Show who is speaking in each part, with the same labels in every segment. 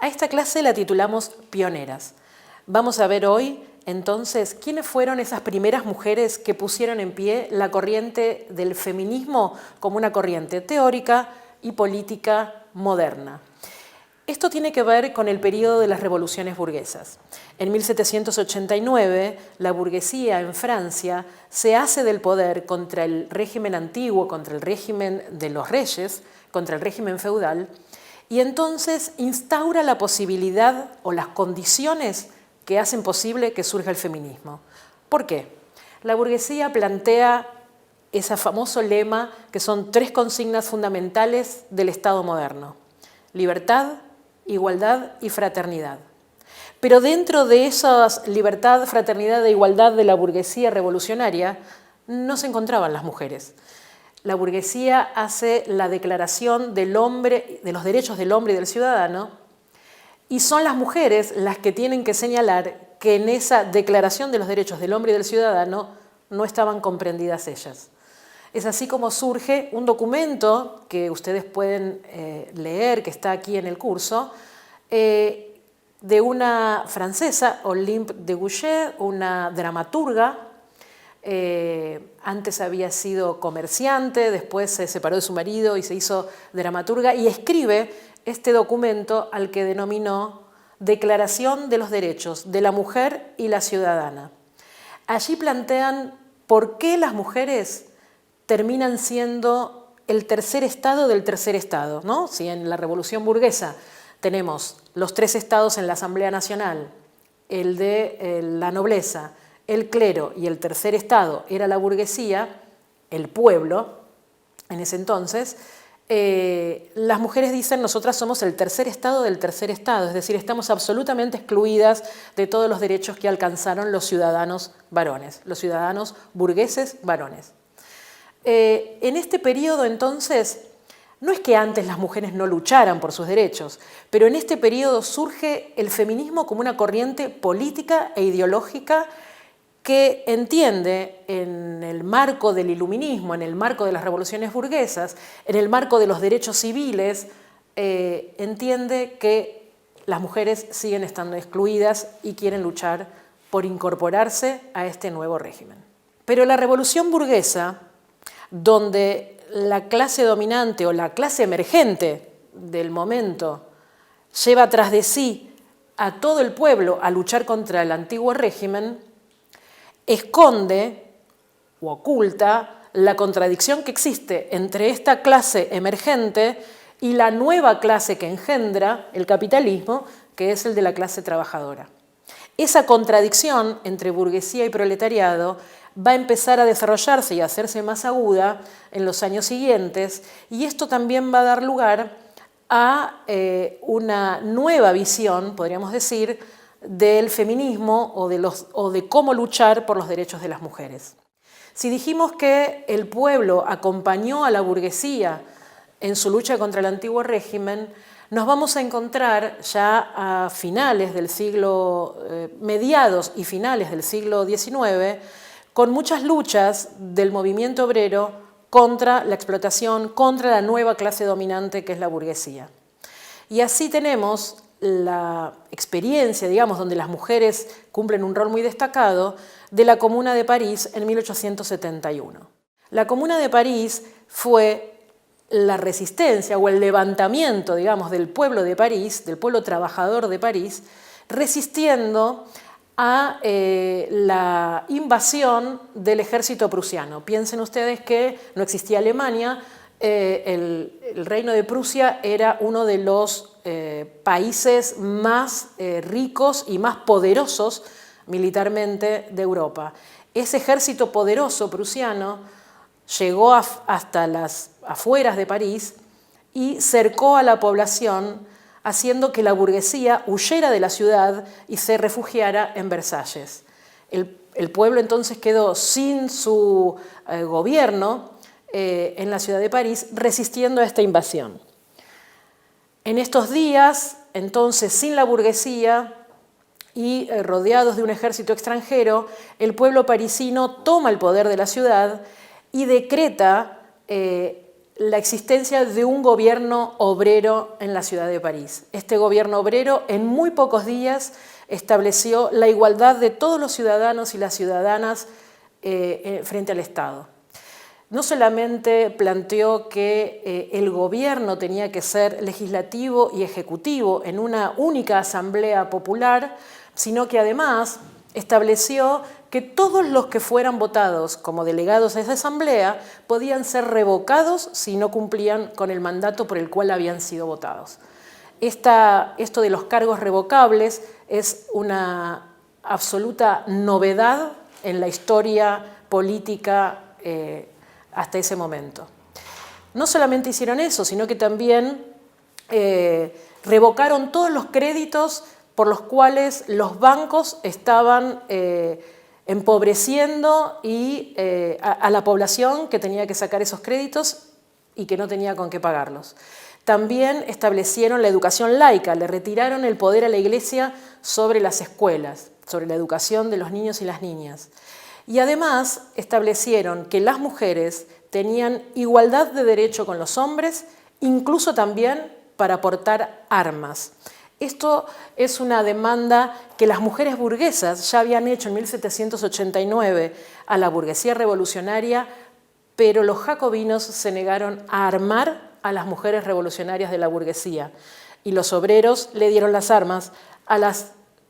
Speaker 1: A esta clase la titulamos Pioneras. Vamos a ver hoy, entonces, quiénes fueron esas primeras mujeres que pusieron en pie la corriente del feminismo como una corriente teórica y política moderna. Esto tiene que ver con el periodo de las revoluciones burguesas. En 1789, la burguesía en Francia se hace del poder contra el régimen antiguo, contra el régimen de los reyes, contra el régimen feudal, y entonces instaura la posibilidad o las condiciones que hacen posible que surja el feminismo. ¿Por qué? La burguesía plantea ese famoso lema que son 3 consignas fundamentales del Estado moderno: libertad, igualdad y fraternidad. Pero dentro de esas libertad, fraternidad e igualdad de la burguesía revolucionaria no se encontraban las mujeres. La burguesía hace la declaración del hombre, de los derechos del hombre y del ciudadano, y son las mujeres las que tienen que señalar que en esa declaración de los derechos del hombre y del ciudadano no estaban comprendidas ellas. Es así como surge un documento que ustedes pueden leer, que está aquí en el curso, de una francesa, Olympe de Gouges, una dramaturga. Antes había sido comerciante, después se separó de su marido y se hizo dramaturga, y escribe este documento al que denominó Declaración de los Derechos de la Mujer y la Ciudadana. Allí plantean por qué las mujeres terminan siendo el tercer estado del tercer estado, ¿no? Si en la Revolución Burguesa tenemos los 3 estados en la Asamblea Nacional, el de la nobleza, el clero, y el tercer estado era la burguesía, el pueblo, en ese entonces, las mujeres dicen: nosotras somos el tercer estado del tercer estado, es decir, estamos absolutamente excluidas de todos los derechos que alcanzaron los ciudadanos varones, los ciudadanos burgueses varones. En este periodo, entonces, no es que antes las mujeres no lucharan por sus derechos, pero en este periodo surge el feminismo como una corriente política e ideológica que entiende, en el marco del iluminismo, en el marco de las revoluciones burguesas, en el marco de los derechos civiles, entiende que las mujeres siguen estando excluidas y quieren luchar por incorporarse a este nuevo régimen. Pero la revolución burguesa, donde la clase dominante o la clase emergente del momento lleva tras de sí a todo el pueblo a luchar contra el antiguo régimen, esconde o oculta la contradicción que existe entre esta clase emergente y la nueva clase que engendra el capitalismo, que es el de la clase trabajadora. Esa contradicción entre burguesía y proletariado va a empezar a desarrollarse y a hacerse más aguda en los años siguientes, y esto también va a dar lugar a una nueva visión, podríamos decir, del feminismo o de cómo luchar por los derechos de las mujeres. Si dijimos que el pueblo acompañó a la burguesía en su lucha contra el antiguo régimen, nos vamos a encontrar ya a finales del siglo, mediados y finales del siglo XIX, con muchas luchas del movimiento obrero contra la explotación, contra la nueva clase dominante que es la burguesía. Y así tenemos la experiencia, digamos, donde las mujeres cumplen un rol muy destacado, de la Comuna de París en 1871. La Comuna de París fue la resistencia o el levantamiento, digamos, del pueblo de París, del pueblo trabajador de París, resistiendo a la invasión del ejército prusiano. Piensen ustedes que no existía Alemania, el reino de Prusia era uno de los países más ricos y más poderosos militarmente de Europa. Ese ejército poderoso prusiano llegó hasta las afueras de París y cercó a la población, haciendo que la burguesía huyera de la ciudad y se refugiara en Versalles. El pueblo entonces quedó sin su gobierno en la ciudad de París, resistiendo a esta invasión. En estos días, entonces, sin la burguesía y rodeados de un ejército extranjero, el pueblo parisino toma el poder de la ciudad y decreta la existencia de un gobierno obrero en la ciudad de París. Este gobierno obrero en muy pocos días estableció la igualdad de todos los ciudadanos y las ciudadanas frente al Estado. No solamente planteó que el gobierno tenía que ser legislativo y ejecutivo en una única asamblea popular, sino que además estableció que todos los que fueran votados como delegados a esa asamblea podían ser revocados si no cumplían con el mandato por el cual habían sido votados. Esto de los cargos revocables es una absoluta novedad en la historia política hasta ese momento. No solamente hicieron eso, sino que también revocaron todos los créditos por los cuales los bancos estaban empobreciendo a la población que tenía que sacar esos créditos y que no tenía con qué pagarlos. También establecieron la educación laica, le retiraron el poder a la Iglesia sobre las escuelas, sobre la educación de los niños y las niñas. Y además establecieron que las mujeres tenían igualdad de derecho con los hombres, incluso también para portar armas. Esto es una demanda que las mujeres burguesas ya habían hecho en 1789 a la burguesía revolucionaria, pero los jacobinos se negaron a armar a las mujeres revolucionarias de la burguesía y los obreros le dieron las armas a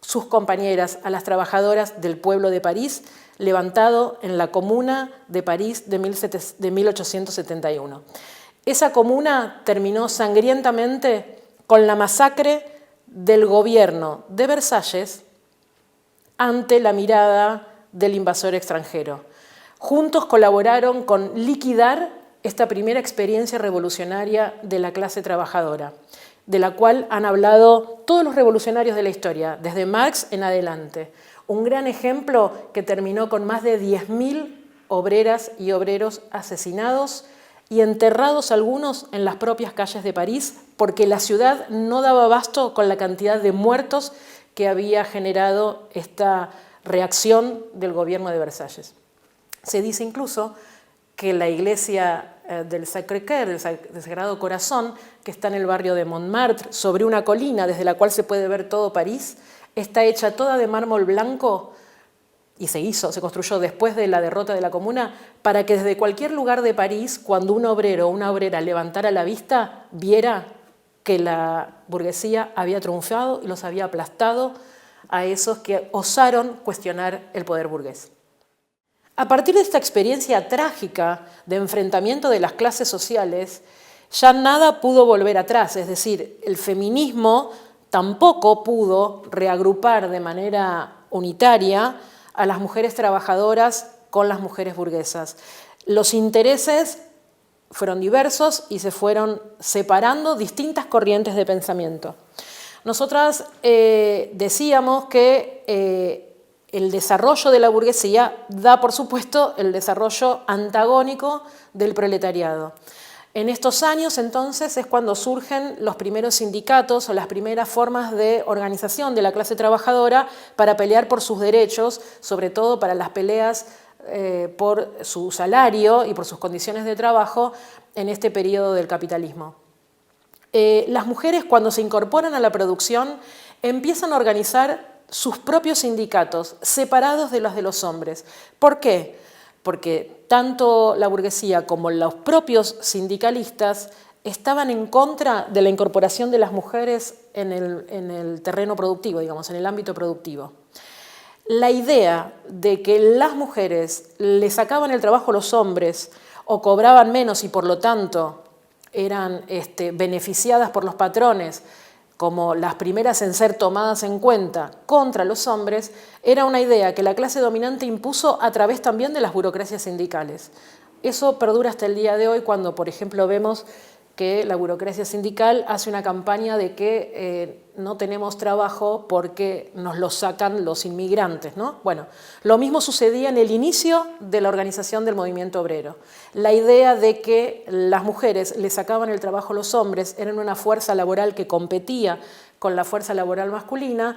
Speaker 1: sus compañeras, a las trabajadoras del pueblo de París, levantado en la Comuna de París de 1871. Esa comuna terminó sangrientamente con la masacre del gobierno de Versalles ante la mirada del invasor extranjero. Juntos colaboraron con liquidar esta primera experiencia revolucionaria de la clase trabajadora, de la cual han hablado todos los revolucionarios de la historia, desde Marx en adelante. Un gran ejemplo que terminó con más de 10.000 obreras y obreros asesinados y enterrados algunos en las propias calles de París, porque la ciudad no daba abasto con la cantidad de muertos que había generado esta reacción del gobierno de Versalles. Se dice incluso que la iglesia del Sacré-Cœur, del Sagrado Corazón, que está en el barrio de Montmartre, sobre una colina desde la cual se puede ver todo París, está hecha toda de mármol blanco y se construyó después de la derrota de la Comuna, para que desde cualquier lugar de París, cuando un obrero o una obrera levantara la vista, viera que la burguesía había triunfado y los había aplastado a esos que osaron cuestionar el poder burgués. A partir de esta experiencia trágica de enfrentamiento de las clases sociales, ya nada pudo volver atrás, es decir, el feminismo tampoco pudo reagrupar de manera unitaria a las mujeres trabajadoras con las mujeres burguesas. Los intereses fueron diversos y se fueron separando distintas corrientes de pensamiento. Nosotras decíamos que el desarrollo de la burguesía da, por supuesto, el desarrollo antagónico del proletariado. En estos años, entonces, es cuando surgen los primeros sindicatos o las primeras formas de organización de la clase trabajadora para pelear por sus derechos, sobre todo para las peleas por su salario y por sus condiciones de trabajo en este periodo del capitalismo. Las mujeres, cuando se incorporan a la producción, empiezan a organizar sus propios sindicatos, separados de los de los hombres. ¿Por qué? Porque tanto la burguesía como los propios sindicalistas estaban en contra de la incorporación de las mujeres en el terreno productivo, digamos, en el ámbito productivo. La idea de que las mujeres le sacaban el trabajo a los hombres o cobraban menos y por lo tanto eran beneficiadas por los patrones como las primeras en ser tomadas en cuenta contra los hombres, era una idea que la clase dominante impuso a través también de las burocracias sindicales. Eso perdura hasta el día de hoy cuando, por ejemplo, vemos que la burocracia sindical hace una campaña de que no tenemos trabajo porque nos lo sacan los inmigrantes, ¿no? Bueno, lo mismo sucedía en el inicio de la organización del movimiento obrero. La idea de que las mujeres le sacaban el trabajo a los hombres, eran una fuerza laboral que competía con la fuerza laboral masculina,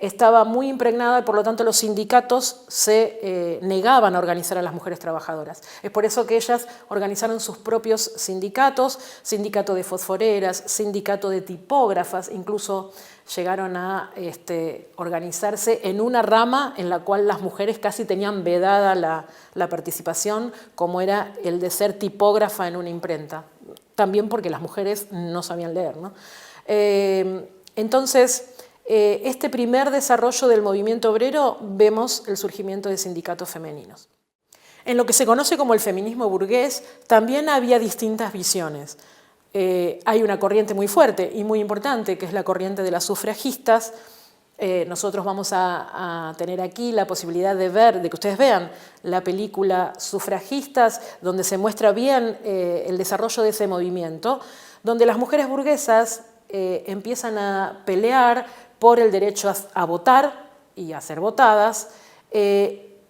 Speaker 1: estaba muy impregnada y por lo tanto los sindicatos se negaban a organizar a las mujeres trabajadoras. Es por eso que ellas organizaron sus propios sindicatos, sindicato de fosforeras, sindicato de tipógrafas, incluso llegaron a organizarse en una rama en la cual las mujeres casi tenían vedada la participación, como era el de ser tipógrafa en una imprenta, también porque las mujeres no sabían leer, ¿no? Entonces, este primer desarrollo del movimiento obrero vemos el surgimiento de sindicatos femeninos. En lo que se conoce como el feminismo burgués también había distintas visiones. Hay una corriente muy fuerte y muy importante que es la corriente de las sufragistas. Nosotros vamos a tener aquí la posibilidad de que ustedes vean la película Sufragistas, donde se muestra bien el desarrollo de ese movimiento, donde las mujeres burguesas empiezan a pelear por el derecho a votar y a ser votadas,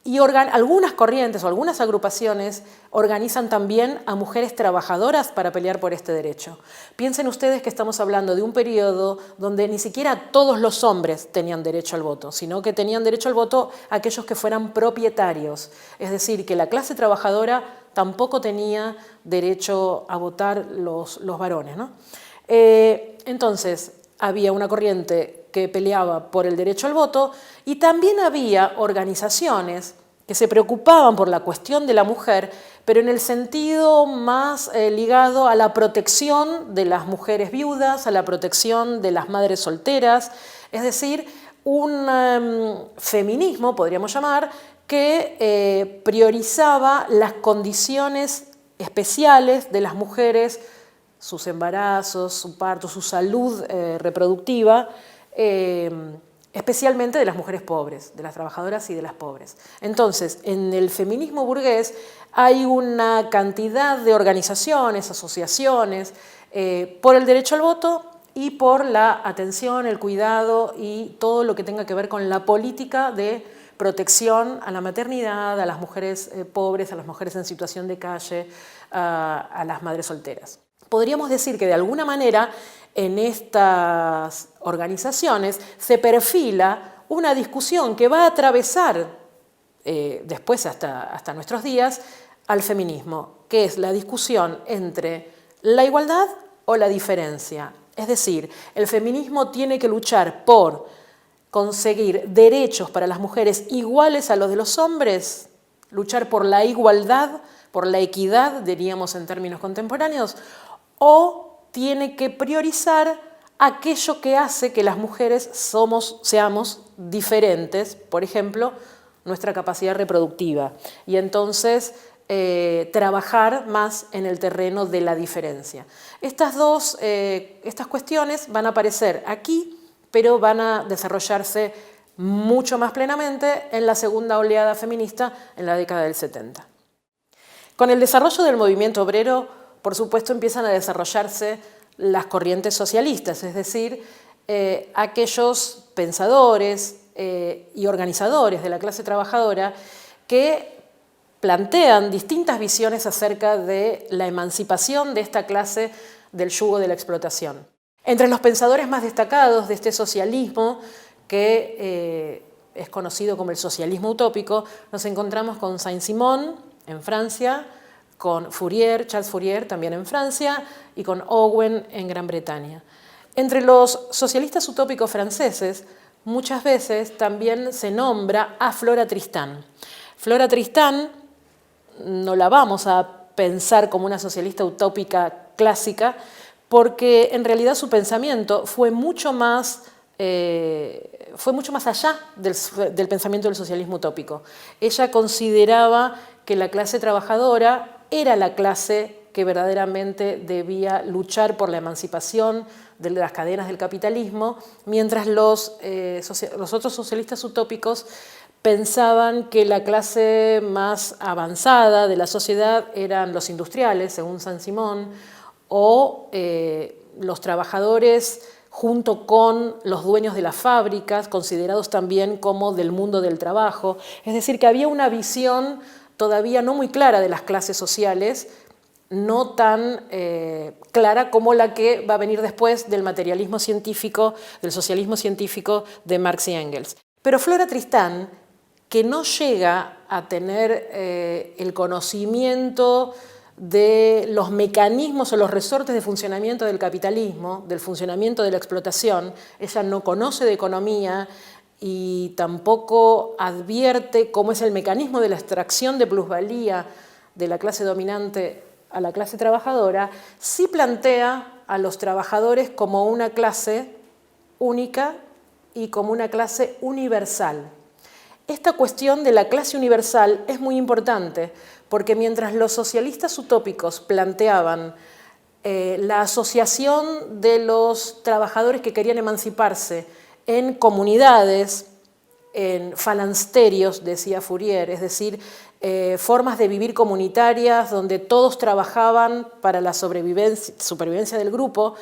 Speaker 1: y algunas corrientes o algunas agrupaciones organizan también a mujeres trabajadoras para pelear por este derecho. Piensen ustedes que estamos hablando de un periodo donde ni siquiera todos los hombres tenían derecho al voto, sino que tenían derecho al voto aquellos que fueran propietarios. Es decir, que la clase trabajadora tampoco tenía derecho a votar los varones, ¿no? Entonces, había una corriente que peleaba por el derecho al voto y también había organizaciones que se preocupaban por la cuestión de la mujer, pero en el sentido más ligado a la protección de las mujeres viudas, a la protección de las madres solteras, es decir, un feminismo, podríamos llamar, que priorizaba las condiciones especiales de las mujeres, sus embarazos, su parto, su salud reproductiva, especialmente de las mujeres pobres, de las trabajadoras y de las pobres. Entonces, en el feminismo burgués hay una cantidad de organizaciones, asociaciones, por el derecho al voto y por la atención, el cuidado y todo lo que tenga que ver con la política de protección a la maternidad, a las mujeres pobres, a las mujeres en situación de calle, a las madres solteras. Podríamos decir que de alguna manera en estas organizaciones se perfila una discusión que va a atravesar después hasta nuestros días al feminismo, que es la discusión entre la igualdad o la diferencia. Es decir, el feminismo tiene que luchar por conseguir derechos para las mujeres iguales a los de los hombres, luchar por la igualdad, por la equidad, diríamos en términos contemporáneos, o tiene que priorizar aquello que hace que las mujeres seamos diferentes, por ejemplo, nuestra capacidad reproductiva, y entonces trabajar más en el terreno de la diferencia. Estas cuestiones van a aparecer aquí, pero van a desarrollarse mucho más plenamente en la segunda oleada feminista en la década del 70. Con el desarrollo del movimiento obrero, por supuesto, empiezan a desarrollarse las corrientes socialistas, es decir, aquellos pensadores y organizadores de la clase trabajadora que plantean distintas visiones acerca de la emancipación de esta clase del yugo de la explotación. Entre los pensadores más destacados de este socialismo, que es conocido como el socialismo utópico, nos encontramos con Saint-Simon en Francia, con Charles Fourier también en Francia y con Owen en Gran Bretaña. Entre los socialistas utópicos franceses muchas veces también se nombra a Flora Tristán. Flora Tristán no la vamos a pensar como una socialista utópica clásica porque en realidad su pensamiento fue mucho más allá del pensamiento del socialismo utópico. Ella consideraba que la clase trabajadora era la clase que verdaderamente debía luchar por la emancipación de las cadenas del capitalismo, mientras los otros socialistas utópicos pensaban que la clase más avanzada de la sociedad eran los industriales, según Saint-Simon, o los trabajadores junto con los dueños de las fábricas, considerados también como del mundo del trabajo. Es decir, que había una visión todavía no muy clara de las clases sociales no tan clara como la que va a venir después del materialismo científico, del socialismo científico de Marx y Engels. Pero Flora Tristán, que no llega a tener el conocimiento de los mecanismos o los resortes de funcionamiento del capitalismo, del funcionamiento de la explotación, ella no conoce de economía y tampoco advierte cómo es el mecanismo de la extracción de plusvalía de la clase dominante a la clase trabajadora, sí plantea a los trabajadores como una clase única y como una clase universal. Esta cuestión de la clase universal es muy importante porque mientras los socialistas utópicos planteaban la asociación de los trabajadores que querían emanciparse en comunidades, en falansterios, decía Fourier, es decir, formas de vivir comunitarias donde todos trabajaban para la supervivencia del grupo,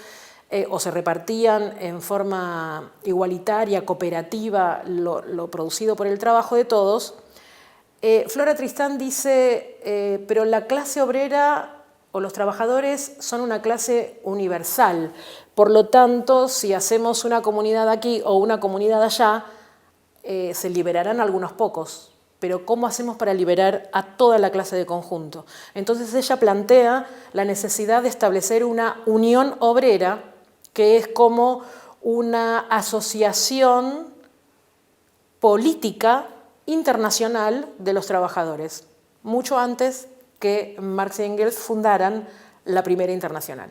Speaker 1: o se repartían en forma igualitaria, cooperativa, lo producido por el trabajo de todos. Flora Tristán dice, pero la clase obrera o los trabajadores son una clase universal. Por lo tanto, si hacemos una comunidad aquí o una comunidad allá, se liberarán algunos pocos. Pero ¿cómo hacemos para liberar a toda la clase de conjunto? Entonces ella plantea la necesidad de establecer una unión obrera, que es como una asociación política internacional de los trabajadores, mucho antes que Marx y Engels fundaran la primera internacional.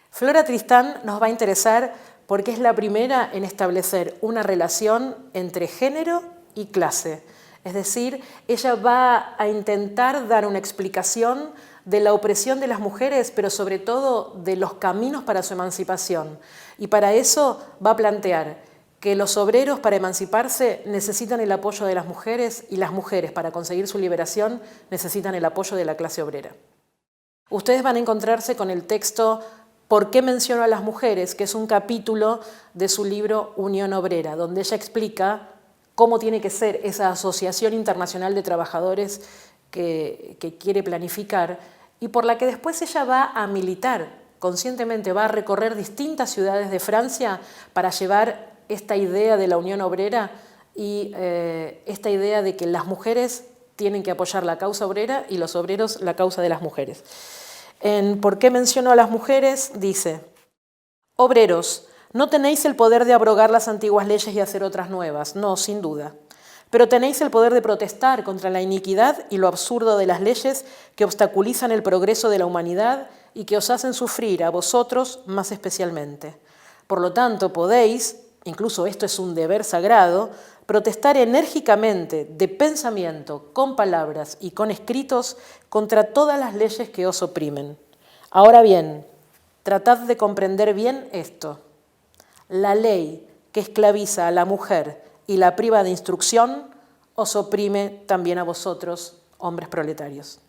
Speaker 1: Flora Tristán nos va a interesar porque es la primera en establecer una relación entre género y clase. Es decir, ella va a intentar dar una explicación de la opresión de las mujeres, pero sobre todo de los caminos para su emancipación. Y para eso va a plantear que los obreros para emanciparse necesitan el apoyo de las mujeres y las mujeres para conseguir su liberación necesitan el apoyo de la clase obrera. Ustedes van a encontrarse con el texto ¿Por qué menciono a las mujeres?, que es un capítulo de su libro Unión Obrera, donde ella explica cómo tiene que ser esa asociación internacional de trabajadores que quiere planificar y por la que después ella va a militar conscientemente, va a recorrer distintas ciudades de Francia para llevar esta idea de la Unión Obrera y esta idea de que las mujeres tienen que apoyar la causa obrera y los obreros la causa de las mujeres. En ¿Por qué menciono a las mujeres? Dice: obreros, no tenéis el poder de abrogar las antiguas leyes y hacer otras nuevas, no, sin duda. Pero tenéis el poder de protestar contra la iniquidad y lo absurdo de las leyes que obstaculizan el progreso de la humanidad y que os hacen sufrir a vosotros más especialmente. Por lo tanto, podéis, incluso esto es un deber sagrado, protestar enérgicamente de pensamiento, con palabras y con escritos contra todas las leyes que os oprimen. Ahora bien, tratad de comprender bien esto. La ley que esclaviza a la mujer y la priva de instrucción os oprime también a vosotros, hombres proletarios.